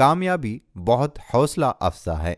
کامیابی بہت حوصلہ افزا ہے۔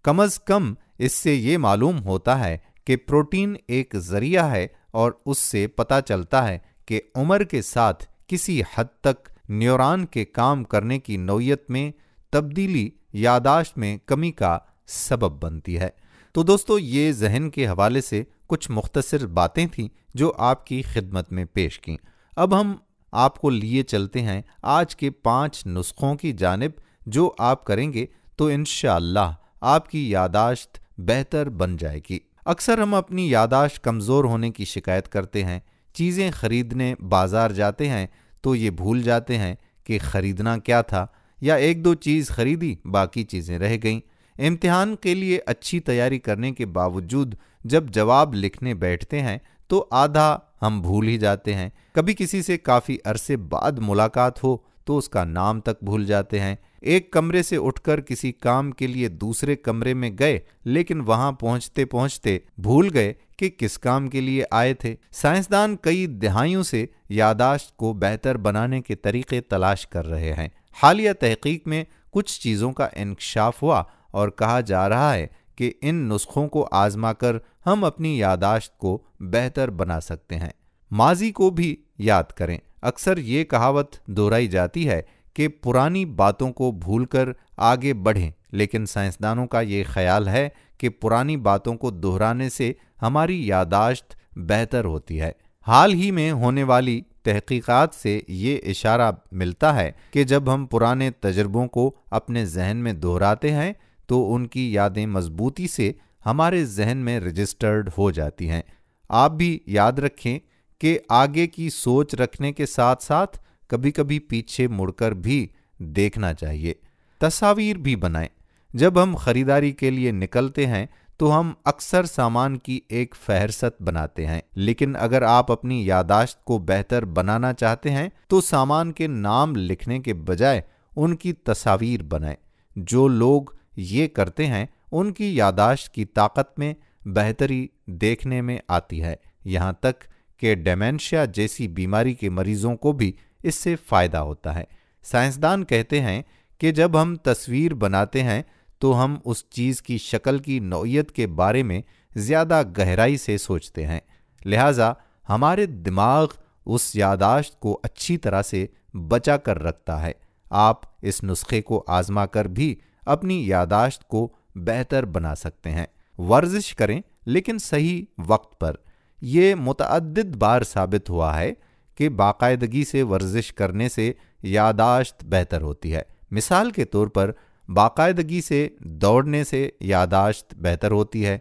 کم از کم اس سے یہ معلوم ہوتا ہے کہ پروٹین ایک ذریعہ ہے اور اس سے پتہ چلتا ہے کہ عمر کے ساتھ کسی حد تک نیورون کے کام کرنے کی نوعیت میں تبدیلی یاداشت میں کمی کا سبب بنتی ہے۔ تو دوستو، یہ ذہن کے حوالے سے کچھ مختصر باتیں تھیں جو آپ کی خدمت میں پیش کیں۔ اب ہم آپ کو لیے چلتے ہیں آج کے 5 نسخوں کی جانب، جو آپ کریں گے تو انشاءاللہ آپ کی یاداشت بہتر بن جائے گی۔ اکثر ہم اپنی یاداشت کمزور ہونے کی شکایت کرتے ہیں۔ چیزیں خریدنے بازار جاتے ہیں تو یہ بھول جاتے ہیں کہ خریدنا کیا تھا، یا ایک دو چیز خریدی باقی چیزیں رہ گئیں۔ امتحان کے لیے اچھی تیاری کرنے کے باوجود جب جواب لکھنے بیٹھتے ہیں تو آدھا ہم بھول ہی جاتے ہیں۔ کبھی کسی سے کافی عرصے بعد ملاقات ہو تو اس کا نام تک بھول جاتے ہیں۔ ایک کمرے سے اٹھ کر کسی کام کے لیے دوسرے کمرے میں گئے، لیکن وہاں پہنچتے پہنچتے بھول گئے کہ کس کام کے لیے آئے تھے۔ سائنسدان کئی دہائیوں سے یاداشت کو بہتر بنانے کے طریقے تلاش کر رہے ہیں۔ حالیہ تحقیق میں کچھ چیزوں کا انکشاف ہوا اور کہا جا رہا ہے کہ ان نسخوں کو آزما کر ہم اپنی یاداشت کو بہتر بنا سکتے ہیں۔ ماضی کو بھی یاد کریں۔ اکثر یہ کہاوت دہرائی جاتی ہے کہ پرانی باتوں کو بھول کر آگے بڑھیں، لیکن سائنسدانوں کا یہ خیال ہے کہ پرانی باتوں کو دہرانے سے ہماری یاداشت بہتر ہوتی ہے۔ حال ہی میں ہونے والی تحقیقات سے یہ اشارہ ملتا ہے کہ جب ہم پرانے تجربوں کو اپنے ذہن میں دہراتے ہیں تو ان کی یادیں مضبوطی سے ہمارے ذہن میں رجسٹرڈ ہو جاتی ہیں۔ آپ بھی یاد رکھیں کہ آگے کی سوچ رکھنے کے ساتھ ساتھ کبھی کبھی پیچھے مڑ کر بھی دیکھنا چاہیے۔ تصاویر بھی بنائیں۔ جب ہم خریداری کے لیے نکلتے ہیں تو ہم اکثر سامان کی ایک فہرست بناتے ہیں، لیکن اگر آپ اپنی یاداشت کو بہتر بنانا چاہتے ہیں تو سامان کے نام لکھنے کے بجائے ان کی تصاویر بنائیں۔ جو لوگ یہ کرتے ہیں ان کی یاداشت کی طاقت میں بہتری دیکھنے میں آتی ہے، یہاں تک کہ ڈیمنشیا جیسی بیماری کے مریضوں کو بھی اس سے فائدہ ہوتا ہے۔ سائنسدان کہتے ہیں کہ جب ہم تصویر بناتے ہیں تو ہم اس چیز کی شکل کی نوعیت کے بارے میں زیادہ گہرائی سے سوچتے ہیں، لہٰذا ہمارے دماغ اس یاداشت کو اچھی طرح سے بچا کر رکھتا ہے۔ آپ اس نسخے کو آزما کر بھی اپنی یاداشت کو بہتر بنا سکتے ہیں۔ ورزش کریں، لیکن صحیح وقت پر۔ یہ متعدد بار ثابت ہوا ہے کہ باقاعدگی سے ورزش کرنے سے یاداشت بہتر ہوتی ہے۔ مثال کے طور پر باقاعدگی سے دوڑنے سے یاداشت بہتر ہوتی ہے۔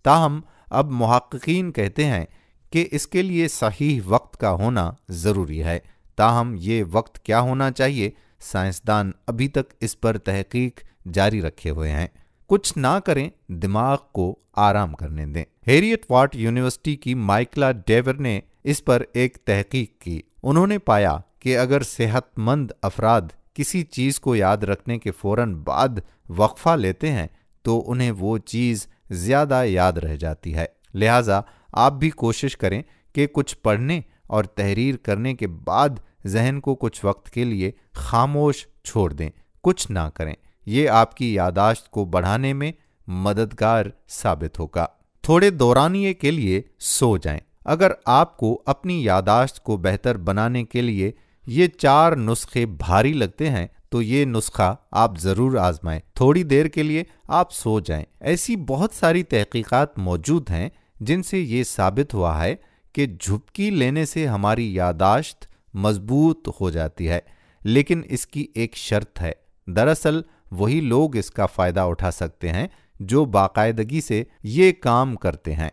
تاہم اب محققین کہتے ہیں کہ اس کے لیے صحیح وقت کا ہونا ضروری ہے۔ تاہم یہ وقت کیا ہونا چاہیے، سائنسدان ابھی تک اس پر تحقیق جاری رکھے ہوئے ہیں۔ کچھ نہ کریں، دماغ کو آرام کرنے دیں۔ ہیریٹ واٹ یونیورسٹی کی مائکلا ڈیور نے اس پر ایک تحقیق کی۔ انہوں نے پایا کہ اگر صحت مند افراد کسی چیز کو یاد رکھنے کے فوراً بعد وقفہ لیتے ہیں تو انہیں وہ چیز زیادہ یاد رہ جاتی ہے۔ لہٰذا آپ بھی کوشش کریں کہ کچھ پڑھنے اور تحریر کرنے کے بعد ذہن کو کچھ وقت کے لیے خاموش چھوڑ دیں، کچھ نہ کریں۔ یہ آپ کی یاداشت کو بڑھانے میں مددگار ثابت ہوگا۔ تھوڑے دورانیے کے لیے سو جائیں۔ اگر آپ کو اپنی یاداشت کو بہتر بنانے کے لیے یہ 4 نسخے بھاری لگتے ہیں تو یہ نسخہ آپ ضرور آزمائیں۔ تھوڑی دیر کے لیے آپ سو جائیں۔ ایسی بہت ساری تحقیقات موجود ہیں جن سے یہ ثابت ہوا ہے کہ جھپکی لینے سے ہماری یاداشت مضبوط ہو جاتی ہے، لیکن اس کی ایک شرط ہے۔ دراصل وہی لوگ اس کا فائدہ اٹھا سکتے ہیں جو باقاعدگی سے یہ کام کرتے ہیں۔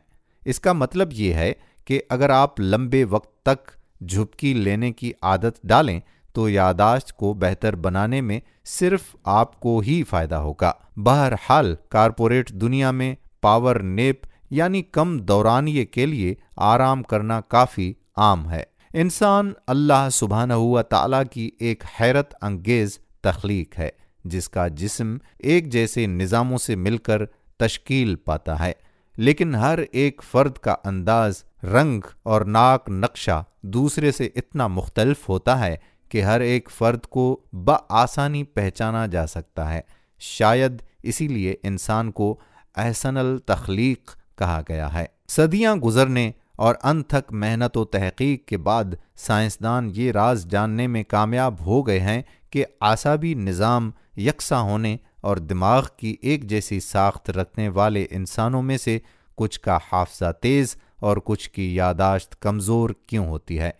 اس کا مطلب یہ ہے کہ اگر آپ لمبے وقت تک جھپکی لینے کی عادت ڈالیں تو یاداشت کو بہتر بنانے میں صرف آپ کو ہی فائدہ ہوگا۔ بہرحال کارپوریٹ دنیا میں پاور نیپ یعنی کم دورانیے کے لیے آرام کرنا کافی عام ہے۔ انسان اللہ سبحانہ و تعالیٰ کی ایک حیرت انگیز تخلیق ہے جس کا جسم ایک جیسے نظاموں سے مل کر تشکیل پاتا ہے، لیکن ہر ایک فرد کا انداز، رنگ اور ناک نقشہ دوسرے سے اتنا مختلف ہوتا ہے کہ ہر ایک فرد کو بآسانی پہچانا جا سکتا ہے۔ شاید اسی لیے انسان کو احسن التخلیق کہا گیا ہے۔ صدیاں گزرنے اور انتھک محنت و تحقیق کے بعد سائنسدان یہ راز جاننے میں کامیاب ہو گئے ہیں کہ اعصابی نظام یکساں ہونے اور دماغ کی ایک جیسی ساخت رکھنے والے انسانوں میں سے کچھ کا حافظہ تیز اور کچھ کی یادداشت کمزور کیوں ہوتی ہے۔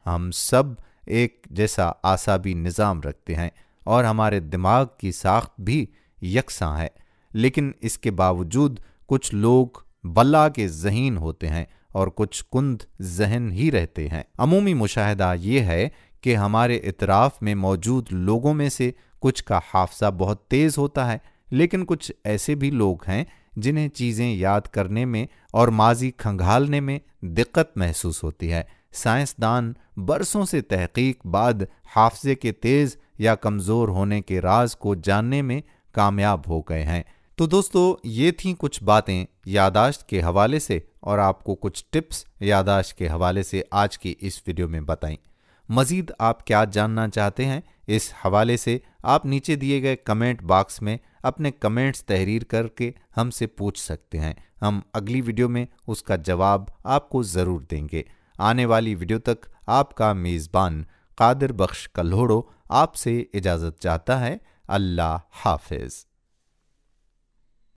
ہم سب ایک جیسا اعصابی نظام رکھتے ہیں اور ہمارے دماغ کی ساخت بھی یکساں ہے، لیکن اس کے باوجود کچھ لوگ بلا کے ذہین ہوتے ہیں اور کچھ کند ذہن ہی رہتے ہیں۔ عمومی مشاہدہ یہ ہے کہ ہمارے اطراف میں موجود لوگوں میں سے کچھ کا حافظہ بہت تیز ہوتا ہے، لیکن کچھ ایسے بھی لوگ ہیں جنہیں چیزیں یاد کرنے میں اور ماضی کھنگالنے میں دقت محسوس ہوتی ہے۔ سائنسدان برسوں سے تحقیق بعد حافظے کے تیز یا کمزور ہونے کے راز کو جاننے میں کامیاب ہو گئے ہیں۔ تو دوستو، یہ تھیں کچھ باتیں یادداشت کے حوالے سے اور آپ کو کچھ ٹپس یادداشت کے حوالے سے آج کی اس ویڈیو میں بتائیں۔ مزید آپ کیا جاننا چاہتے ہیں اس حوالے سے آپ نیچے دیے گئے کمنٹ باکس میں اپنے کمنٹس تحریر کر کے ہم سے پوچھ سکتے ہیں۔ ہم اگلی ویڈیو میں اس کا جواب آپ کو ضرور دیں گے۔ آنے والی ویڈیو تک آپ کا میزبان قادر بخش کلہوڑو آپ سے اجازت چاہتا ہے۔ اللہ حافظ۔